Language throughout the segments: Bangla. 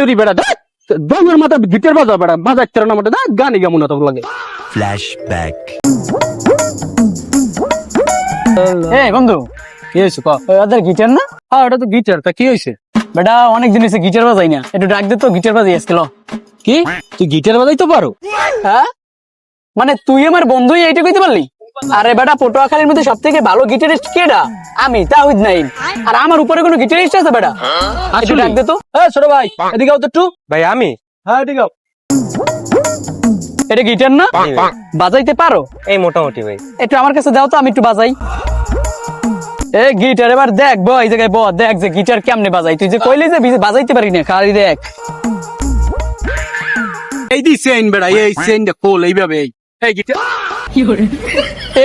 তুই বেড়া দমের মাথা গিটার বাজা বেড়া বাজাইতে না মতে গানি গামু না তো লাগে। ফ্ল্যাশব্যাক। এই বন্ধু, কি হইছে ক? ওদের গিটার না? হ্যাঁ এটা তো গিটার, তা কি হইছে? বেটা অনেক দিন হয়েছে গিটার বাজাই না, একটু ডাক দে তো, গিটার বাজাই আজকে ল। কি তুই গিটার বাজাইতে পারো? হ্যাঁ মানে তুই আমার বন্ধুই এইটা কইতে পারলি? আরে বেটা পটুয়াখালীর মধ্যে সব থেকে ভালো গিটারিস্ট কেডা? আমি তাহিদ নাইম। আর আমার উপরে কোনো গিটারিস্ট আছে বেটা? একটু ডাক দে তো। এই ছোট ভাই এদিকে আও তো একটু। ভাই আমি হ্যাঁ এদিকে আও। এটা গিটার না? বাজাইতে পারো? এই মোটামুটি ভাই। একটু আমার কাছে দাও তো, আমি একটু বাজাই। এ গিটার এবার দেখ ব, এই জায়গায় ব, দেখ যে গিটার কেমনে বাজাই। তুই যে কইলি যে বাজাইতে পারি না, খালি দেখ। এই দি চেইন বেড়া, এই চেইনটা খোল এইভাবে। এই গিটার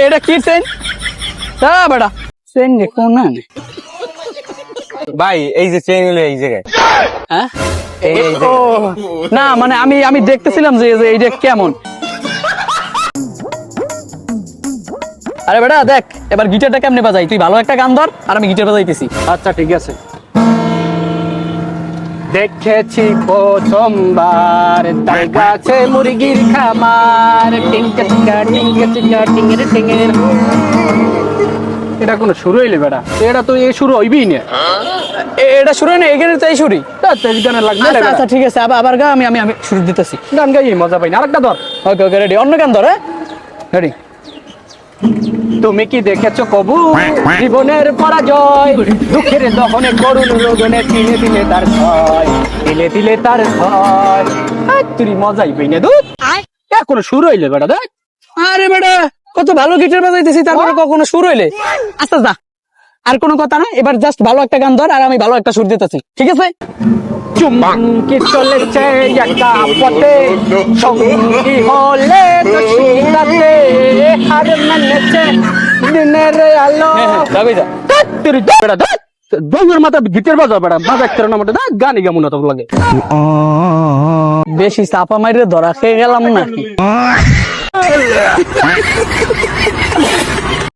এটা কি চেন? হ্যাঁ বেটা চেন রে কোন না? ভাই এই যে চেইন হলো এই জায়গায়। হ্যাঁ এই ও জায়গায়। না মানে আমি দেখতেছিলাম যে এইটা কেমন। আরে বেটা দেখ এবার গিটারটা কেমনে বাজাই। তুই ভালো একটা গান ধর আর আমি গিটার বাজাইতেছি। আচ্ছা ঠিক আছে। দেখেছি প্রথমবার তার গাছে মুরগির খামার, টিঙ্কা টিঙ্কা টিঙ্কা টিঙ্কা টিঙ্গের টিঙ্গের। এটা কোনো শুরু হইলে বেড়া, এটা তো এই শুরু হইবই না। এটা শুরু না, এখানে তো এই শুরু। তেজ গানে লাগবে আচ্ছা আচ্ছা ঠিক আছে, আবার গা, আমি আমি আমি শুরু দিতেছি। গান গাই মজা পাই না। আরেকটা ধর। ওকে ওকে রেডি, অন্য গান ধর। হ্যাঁ রেডি। তুমি কি দেখেছো কবু জীবনের পরাজয়, দুঃখের দহনে করুণ রোগনে তিলে তিলে তার ক্ষয়, তিলে তিলে তার ক্ষয়। তুই মজাই পাই না দুধ। এখনো শুরু হইলে বেড়া দেখ। আরে বেটা কত ভালো গিটার বাজাইতেছি, তারপরে কখনো সুর হইলে? আচ্ছা যা, আর কোনো কথা না, এবার জাস্ট ভালো একটা গান ধর আর আমি ভালো একটা সুর দিতেছি, ঠিক আছে? চুমকি চলেছে একা পথে, সঙ্গী হলে তো শীতাতে হার মেনেছে দিনের আলো। যাবি যা। তুই বেড়া দেখ দমের মাথা গিটার বাজা বেড়া বাজাইতে না মতে গানি গামু না তো লাগে। বেশি চাপা মাইরে ধরা খেয়ে গেলাম নাকি?